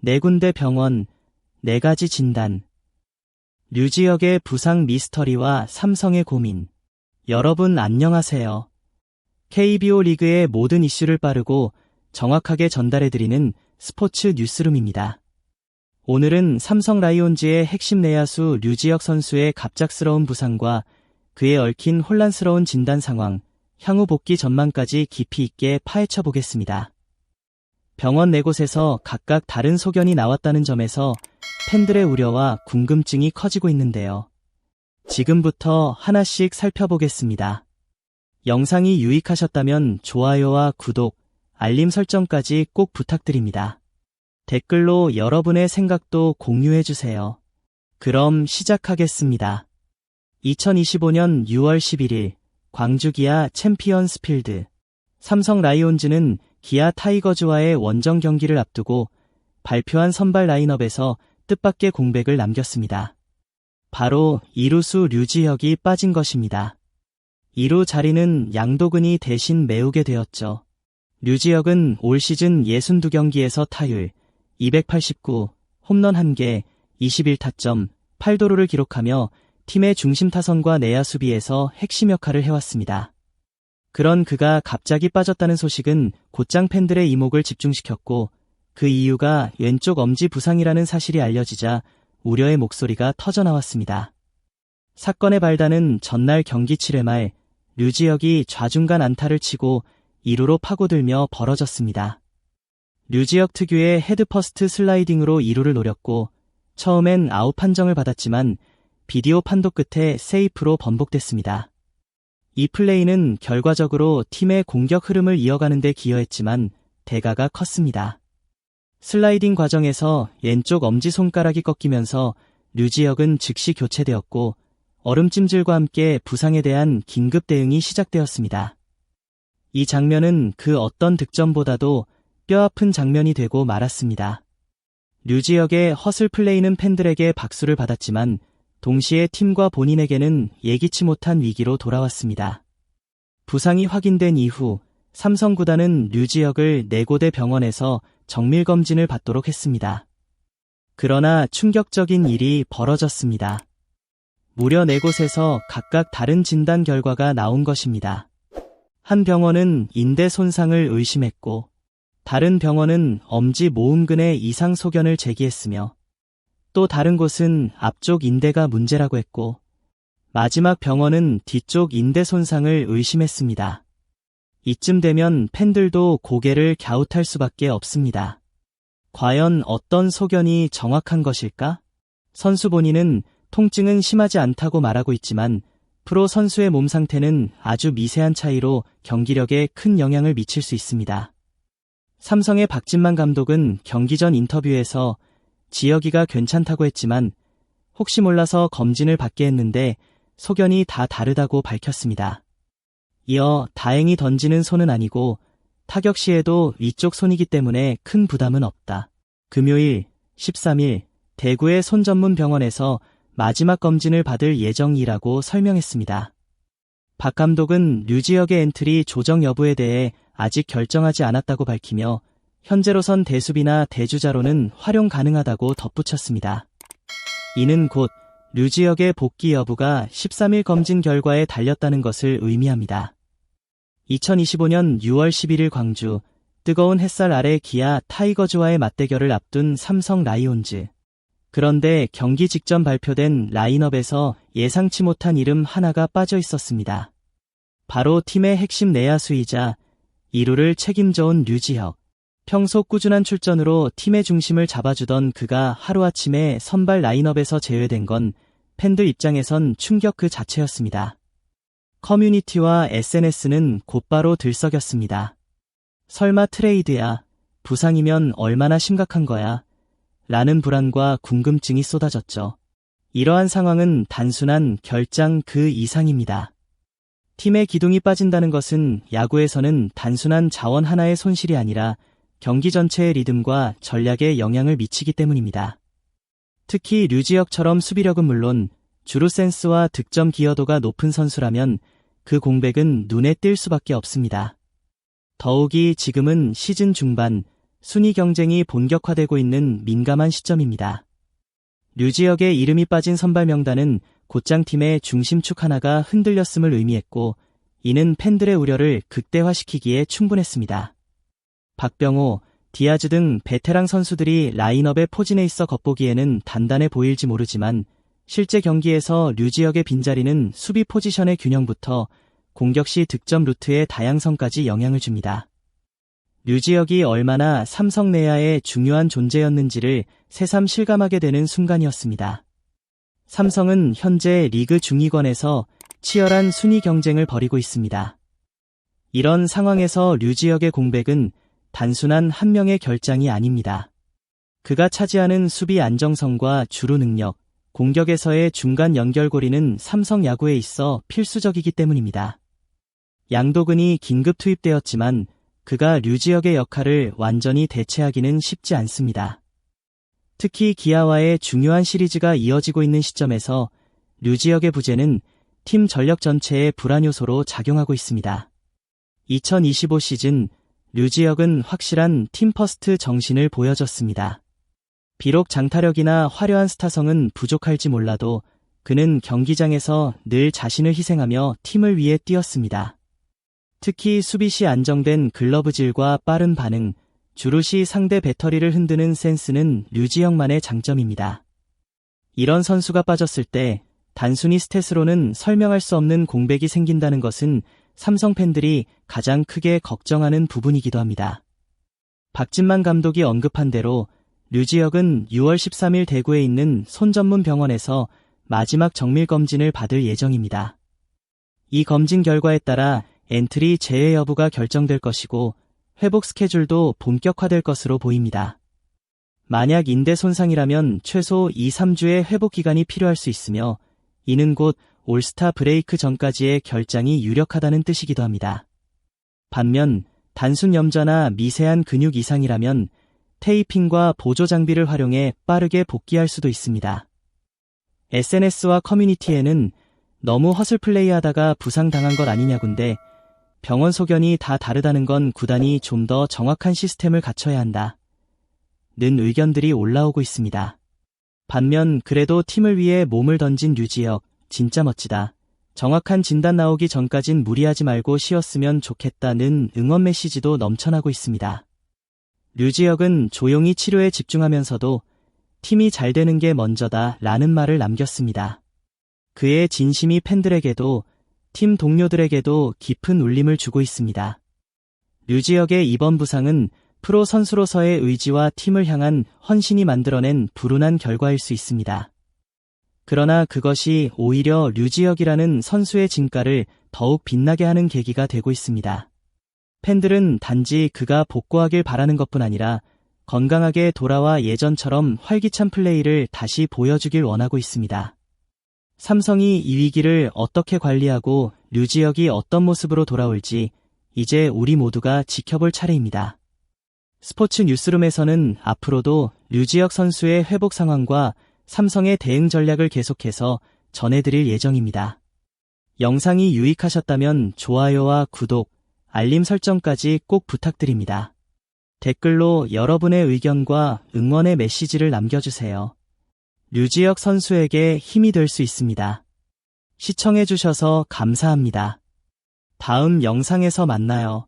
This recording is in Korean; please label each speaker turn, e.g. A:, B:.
A: 4군데 병원, 4가지 진단. 류지혁의 부상 미스터리와 삼성의 고민. 여러분 안녕하세요. KBO 리그의 모든 이슈를 빠르고 정확하게 전달해드리는 스포츠 뉴스룸입니다. 오늘은 삼성 라이온즈의 핵심 내야수 류지혁 선수의 갑작스러운 부상과 그에 얽힌 혼란스러운 진단 상황, 향후 복귀 전망까지 깊이 있게 파헤쳐 보겠습니다. 병원 4곳에서 각각 다른 소견이 나왔다는 점에서 팬들의 우려와 궁금증이 커지고 있는데요. 지금부터 하나씩 살펴보겠습니다. 영상이 유익하셨다면 좋아요와 구독, 알림 설정까지 꼭 부탁드립니다. 댓글로 여러분의 생각도 공유해주세요. 그럼 시작하겠습니다. 2025년 6월 11일 광주 기아 챔피언스 필드. 삼성 라이온즈는 기아 타이거즈와의 원정 경기를 앞두고 발표한 선발 라인업에서 뜻밖의 공백을 남겼습니다. 바로 2루수 류지혁이 빠진 것입니다. 2루 자리는 양도근이 대신 메우게 되었죠. 류지혁은 올 시즌 62경기에서 타율 289, 홈런 1개, 21타점, 8도루를 기록하며 팀의 중심 타선과 내야 수비에서 핵심 역할을 해왔습니다. 그런 그가 갑자기 빠졌다는 소식은 곧장 팬들의 이목을 집중시켰고 그 이유가 왼쪽 엄지 부상이라는 사실이 알려지자 우려의 목소리가 터져나왔습니다. 사건의 발단은 전날 경기 7회 말 류지혁이 좌중간 안타를 치고 2루로 파고들며 벌어졌습니다. 류지혁 특유의 헤드퍼스트 슬라이딩으로 2루를 노렸고 처음엔 아웃 판정을 받았지만 비디오 판독 끝에 세이프로 번복됐습니다. 이 플레이는 결과적으로 팀의 공격 흐름을 이어가는 데 기여했지만 대가가 컸습니다. 슬라이딩 과정에서 왼쪽 엄지손가락이 꺾이면서 류지혁은 즉시 교체되었고 얼음찜질과 함께 부상에 대한 긴급 대응이 시작되었습니다. 이 장면은 그 어떤 득점보다도 뼈아픈 장면이 되고 말았습니다. 류지혁의 허슬 플레이는 팬들에게 박수를 받았지만 동시에 팀과 본인에게는 예기치 못한 위기로 돌아왔습니다. 부상이 확인된 이후 삼성 구단은 류지혁을 4곳의 병원에서 정밀검진을 받도록 했습니다. 그러나 충격적인 일이 벌어졌습니다. 무려 4곳에서 각각 다른 진단 결과가 나온 것입니다. 한 병원은 인대 손상을 의심했고 다른 병원은 엄지 모음근의 이상 소견을 제기했으며 또 다른 곳은 앞쪽 인대가 문제라고 했고 마지막 병원은 뒤쪽 인대 손상을 의심했습니다. 이쯤 되면 팬들도 고개를 갸웃할 수밖에 없습니다. 과연 어떤 소견이 정확한 것일까? 선수 본인은 통증은 심하지 않다고 말하고 있지만 프로 선수의 몸 상태는 아주 미세한 차이로 경기력에 큰 영향을 미칠 수 있습니다. 삼성의 박진만 감독은 경기 전 인터뷰에서 지혁이가 괜찮다고 했지만 혹시 몰라서 검진을 받게 했는데 소견이 다 다르다고 밝혔습니다. 이어 다행히 던지는 손은 아니고 타격 시에도 위쪽 손이기 때문에 큰 부담은 없다. 금요일 13일 대구의 손 전문 병원에서 마지막 검진을 받을 예정이라고 설명했습니다. 박 감독은 류지혁의 엔트리 조정 여부에 대해 아직 결정하지 않았다고 밝히며 현재로선 대수비나 대주자로는 활용 가능하다고 덧붙였습니다. 이는 곧 류지혁의 복귀 여부가 13일 검진 결과에 달렸다는 것을 의미합니다. 2025년 6월 11일 광주, 뜨거운 햇살 아래 기아 타이거즈와의 맞대결을 앞둔 삼성 라이온즈. 그런데 경기 직전 발표된 라인업에서 예상치 못한 이름 하나가 빠져 있었습니다. 바로 팀의 핵심 내야수이자 2루를 책임져온 류지혁. 평소 꾸준한 출전으로 팀의 중심을 잡아주던 그가 하루아침에 선발 라인업에서 제외된 건 팬들 입장에선 충격 그 자체였습니다. 커뮤니티와 SNS는 곧바로 들썩였습니다. 설마 트레이드야? 부상이면 얼마나 심각한 거야? 라는 불안과 궁금증이 쏟아졌죠. 이러한 상황은 단순한 결장 그 이상입니다. 팀의 기둥이 빠진다는 것은 야구에서는 단순한 자원 하나의 손실이 아니라 경기 전체의 리듬과 전략에 영향을 미치기 때문입니다. 특히 류지혁처럼 수비력은 물론 주루 센스와 득점 기여도가 높은 선수라면 그 공백은 눈에 띌 수밖에 없습니다. 더욱이 지금은 시즌 중반 순위 경쟁이 본격화되고 있는 민감한 시점입니다. 류지혁의 이름이 빠진 선발 명단은 곧장 팀의 중심축 하나가 흔들렸음을 의미했고, 이는 팬들의 우려를 극대화시키기에 충분했습니다. 박병호, 디아즈 등 베테랑 선수들이 라인업에 포진해 있어 겉보기에는 단단해 보일지 모르지만 실제 경기에서 류지혁의 빈자리는 수비 포지션의 균형부터 공격 시 득점 루트의 다양성까지 영향을 줍니다. 류지혁이 얼마나 삼성 내야의 중요한 존재였는지를 새삼 실감하게 되는 순간이었습니다. 삼성은 현재 리그 중위권에서 치열한 순위 경쟁을 벌이고 있습니다. 이런 상황에서 류지혁의 공백은 단순한 한 명의 결장이 아닙니다. 그가 차지하는 수비 안정성과 주루 능력, 공격에서의 중간 연결고리는 삼성 야구에 있어 필수적이기 때문입니다. 양도근이 긴급 투입되었지만 그가 류지혁의 역할을 완전히 대체하기는 쉽지 않습니다. 특히 기아와의 중요한 시리즈가 이어지고 있는 시점에서 류지혁의 부재는 팀 전력 전체의 불안 요소로 작용하고 있습니다. 2025 시즌 류지혁은 확실한 팀 퍼스트 정신을 보여줬습니다. 비록 장타력이나 화려한 스타성은 부족할지 몰라도 그는 경기장에서 늘 자신을 희생하며 팀을 위해 뛰었습니다. 특히 수비 시 안정된 글러브질과 빠른 반응, 주루 시 상대 배터리를 흔드는 센스는 류지혁만의 장점입니다. 이런 선수가 빠졌을 때 단순히 스탯으로는 설명할 수 없는 공백이 생긴다는 것은 삼성 팬들이 가장 크게 걱정하는 부분이기도 합니다. 박진만 감독이 언급한 대로 류지혁은 6월 13일 대구에 있는 손 전문 병원에서 마지막 정밀 검진을 받을 예정입니다. 이 검진 결과에 따라 엔트리 재회 여부가 결정될 것이고 회복 스케줄도 본격화될 것으로 보입니다. 만약 인대 손상이라면 최소 2-3주의 회복 기간이 필요할 수 있으며 이는 곧 올스타 브레이크 전까지의 결장이 유력하다는 뜻이기도 합니다. 반면 단순 염좌나 미세한 근육 이상이라면 테이핑과 보조 장비를 활용해 빠르게 복귀할 수도 있습니다. SNS와 커뮤니티에는 너무 허슬 플레이하다가 부상당한 것 아니냐군데 병원 소견이 다 다르다는 건 구단이 좀 더 정확한 시스템을 갖춰야 한다. 는 의견들이 올라오고 있습니다. 반면 그래도 팀을 위해 몸을 던진 류지혁, 진짜 멋지다. 정확한 진단 나오기 전까진 무리하지 말고 쉬었으면 좋겠다는 응원 메시지도 넘쳐나고 있습니다. 류지혁은 조용히 치료에 집중하면서도 팀이 잘 되는 게 먼저다 라는 말을 남겼습니다. 그의 진심이 팬들에게도 팀 동료들에게도 깊은 울림을 주고 있습니다. 류지혁의 이번 부상은 프로 선수로서의 의지와 팀을 향한 헌신이 만들어낸 불운한 결과일 수 있습니다. 그러나 그것이 오히려 류지혁이라는 선수의 진가를 더욱 빛나게 하는 계기가 되고 있습니다. 팬들은 단지 그가 복구하길 바라는 것뿐 아니라 건강하게 돌아와 예전처럼 활기찬 플레이를 다시 보여주길 원하고 있습니다. 삼성이 이 위기를 어떻게 관리하고 류지혁이 어떤 모습으로 돌아올지 이제 우리 모두가 지켜볼 차례입니다. 스포츠 뉴스룸에서는 앞으로도 류지혁 선수의 회복 상황과 삼성의 대응 전략을 계속해서 전해드릴 예정입니다. 영상이 유익하셨다면 좋아요와 구독, 알림 설정까지 꼭 부탁드립니다. 댓글로 여러분의 의견과 응원의 메시지를 남겨주세요. 류지혁 선수에게 힘이 될 수 있습니다. 시청해주셔서 감사합니다. 다음 영상에서 만나요.